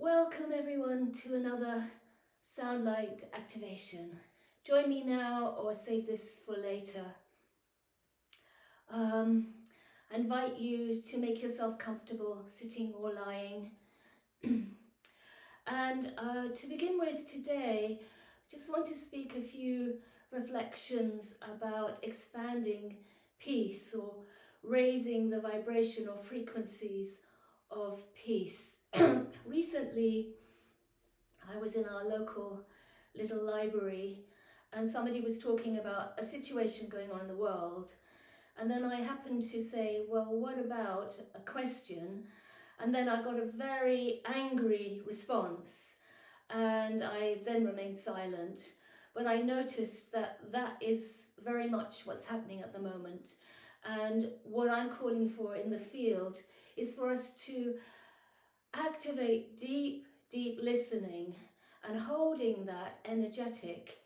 Welcome everyone to another sound light activation. Join me now or save this for later. I invite you to make yourself comfortable sitting or lying. And to begin with today, I just want to speak a few reflections about expanding peace or raising the vibration or frequencies of peace. Recently, I was in our local little library and somebody was talking about a situation going on in the world, and then I happened to say, well, what about a question? And then I got a very angry response, and I then remained silent. But I noticed that that is very much what's happening at the moment, and what I'm calling for in the field is for us to activate deep listening and holding that energetic,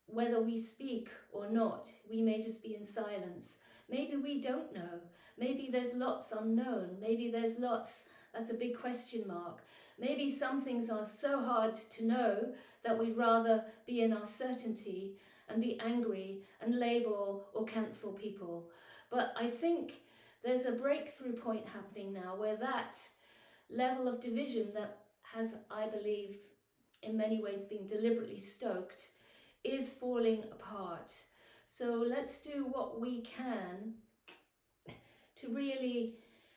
whether we speak or not. We may just be in silence. Maybe we don't know. Maybe there's lots unknown. Maybe there's lots, that's a big question mark. Maybe some things are so hard to know that we'd rather be in our certainty and be angry and label or cancel people. But I think there's a breakthrough point happening now where that level of division that has, I believe, in many ways been deliberately stoked is falling apart. So let's do what we can to really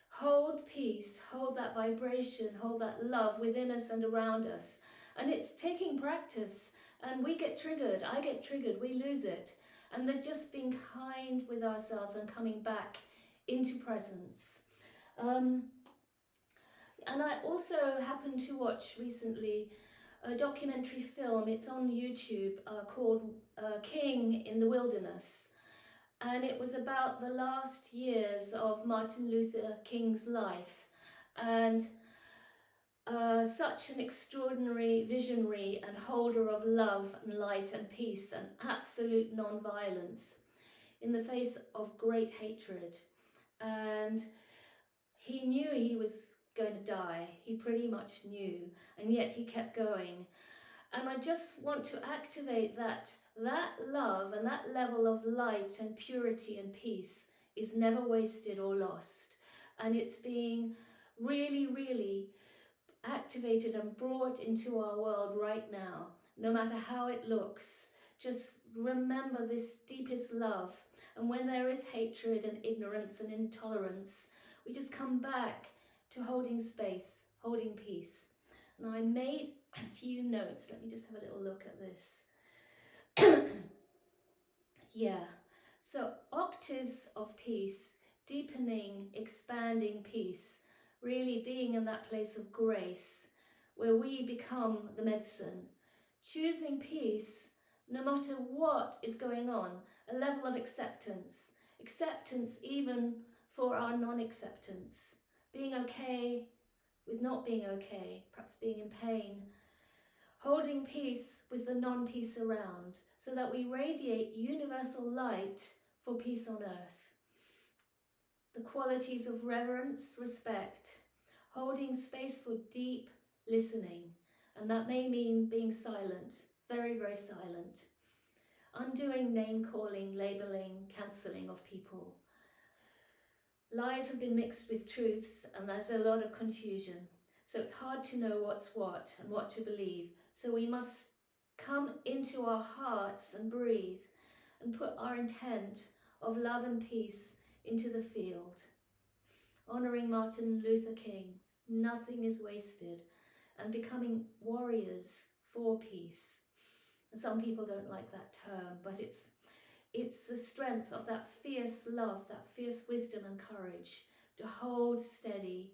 hold peace, hold that vibration, hold that love within us and around us. And it's taking practice, and we get triggered, I get triggered, we lose it. And then just being kind with ourselves and coming back into presence. And I also happened to watch recently a documentary film, it's on YouTube, called King in the Wilderness. And it was about the last years of Martin Luther King's life. And such an extraordinary visionary and holder of love and light and peace and absolute non-violence in the face of great hatred. And he knew he was going to die. He pretty much knew, and yet he kept going. And I just want to activate that love and that level of light and purity and peace is never wasted or lost. And it's being really activated and brought into our world right now, no matter how it looks. Just remember this deepest love. And when there is hatred and ignorance and intolerance, we just come back to holding space, holding peace. And I made a few notes. Let me just have a little look at this. Yeah, so octaves of peace, deepening, expanding peace, really being in that place of grace where we become the medicine, choosing peace no matter what is going on, a level of acceptance even for our non-acceptance, being okay with not being okay, perhaps being in pain, holding peace with the non-peace around, so that we radiate universal light for peace on earth. The qualities of reverence, respect, holding space for deep listening, and that may mean being silent, very silent, undoing name-calling, labelling, cancelling of people. Lies have been mixed with truths, and there's a lot of confusion. So it's hard to know what's what and what to believe. So we must come into our hearts and breathe and put our intent of love and peace into the field. Honouring Martin Luther King, nothing is wasted, and becoming warriors for peace. And some people don't like that term, but it's the strength of that fierce love, that fierce wisdom and courage to hold steady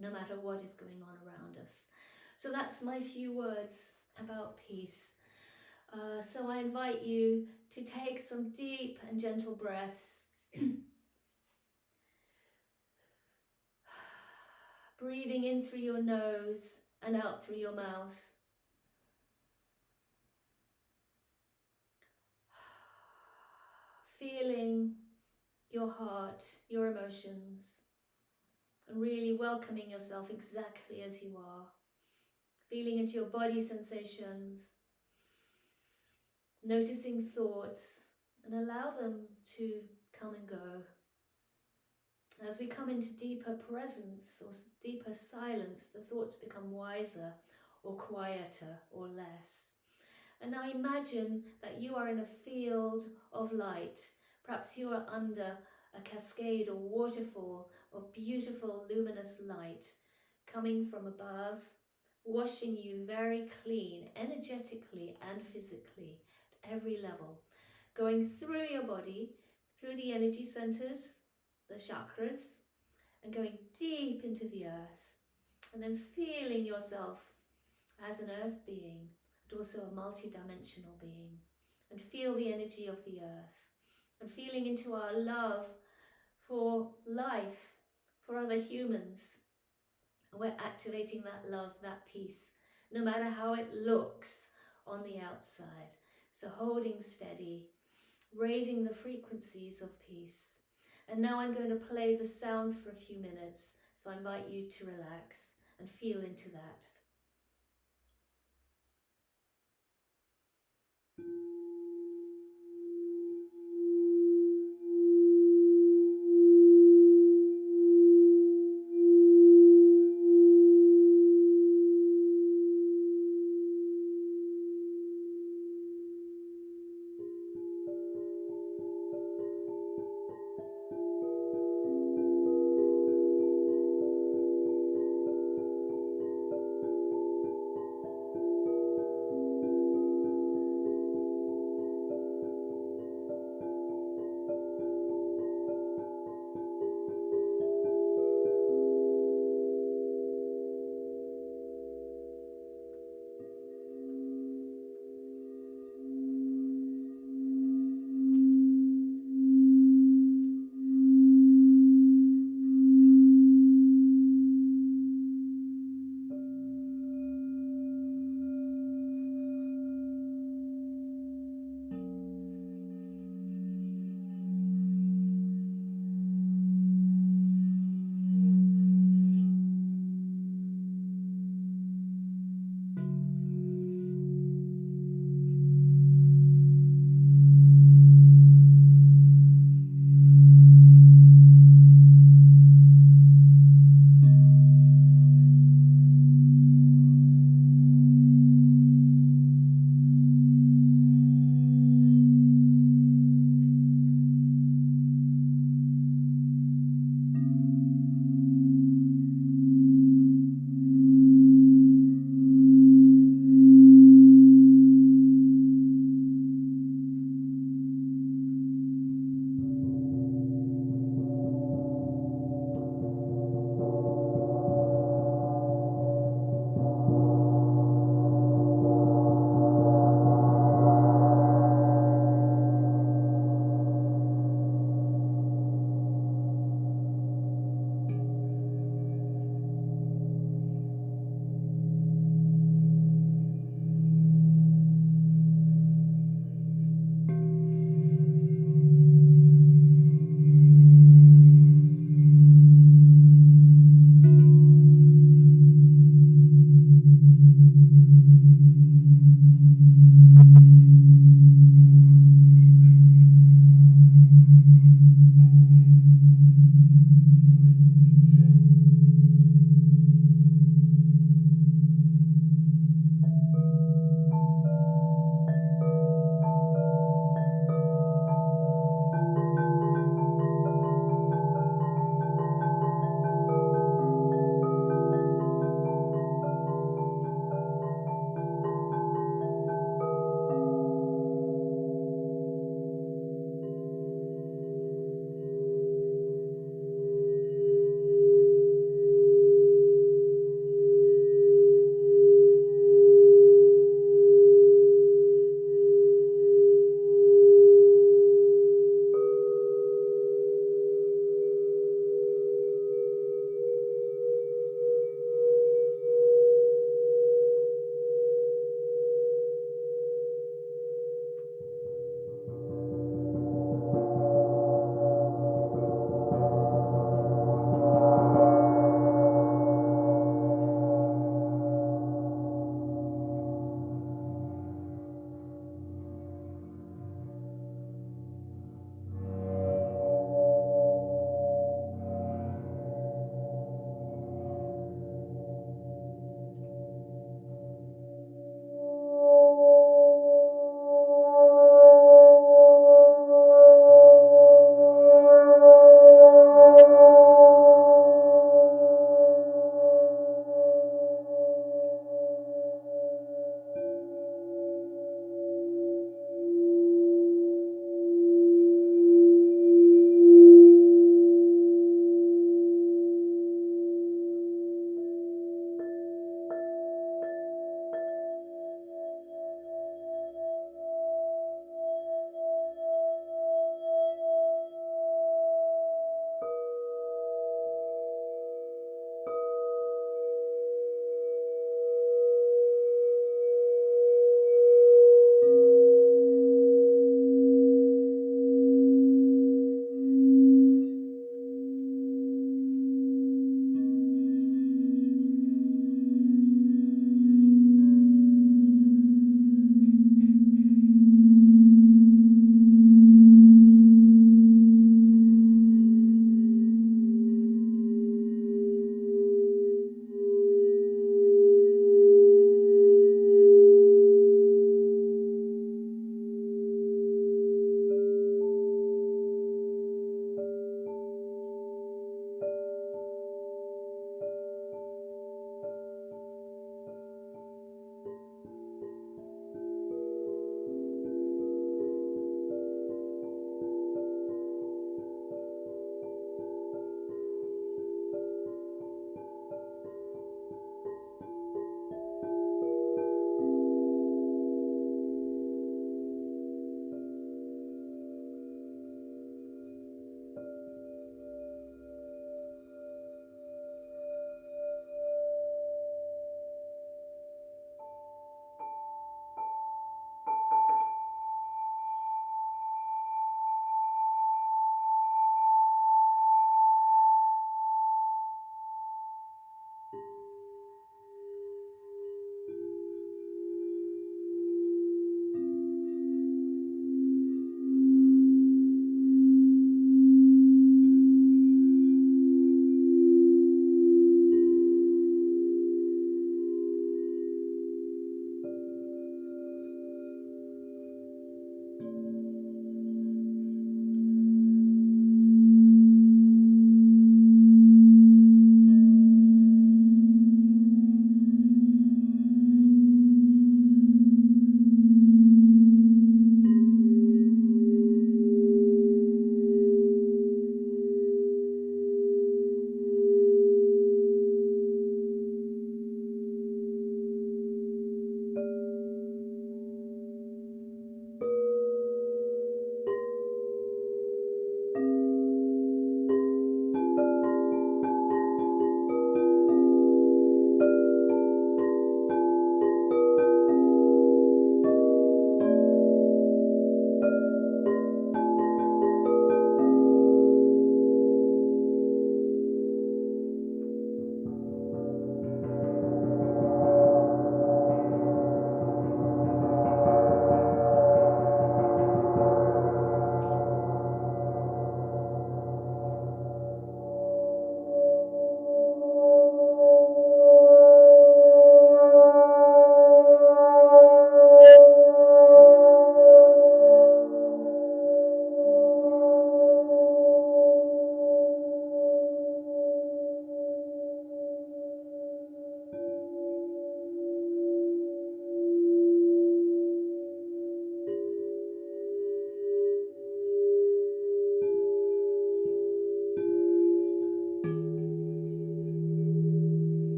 no matter what is going on around us. So that's my few words about peace. So I invite you to take some deep and gentle breaths. Breathing in through your nose and out through your mouth. Feeling your heart, your emotions, and really welcoming yourself exactly as you are. Feeling into your body sensations, noticing thoughts, and allow them to come and go. As we come into deeper presence or deeper silence, the thoughts become wiser or quieter or less. And now imagine that you are in a field of light. Perhaps you are under a cascade or waterfall of beautiful luminous light coming from above, washing you very clean, energetically and physically, at every level, going through your body, through the energy centers, the chakras, and going deep into the earth, and then feeling yourself as an earth being, but also a multi-dimensional being, and feel the energy of the earth, and feeling into our love for life, for other humans. And we're activating that love, that peace, no matter how it looks on the outside. So holding steady, raising the frequencies of peace. And now I'm going to play the sounds for a few minutes, so I invite you to relax and feel into that.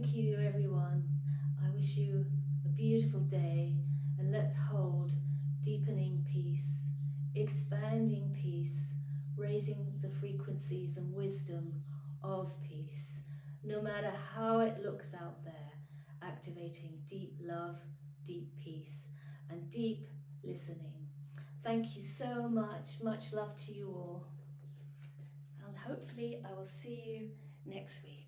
Thank you, everyone. I wish you a beautiful day, and let's hold deepening peace, expanding peace, raising the frequencies and wisdom of peace, no matter how it looks out there, activating deep love, deep peace, and deep listening. Thank you so much. Much love to you all. And hopefully I will see you next week.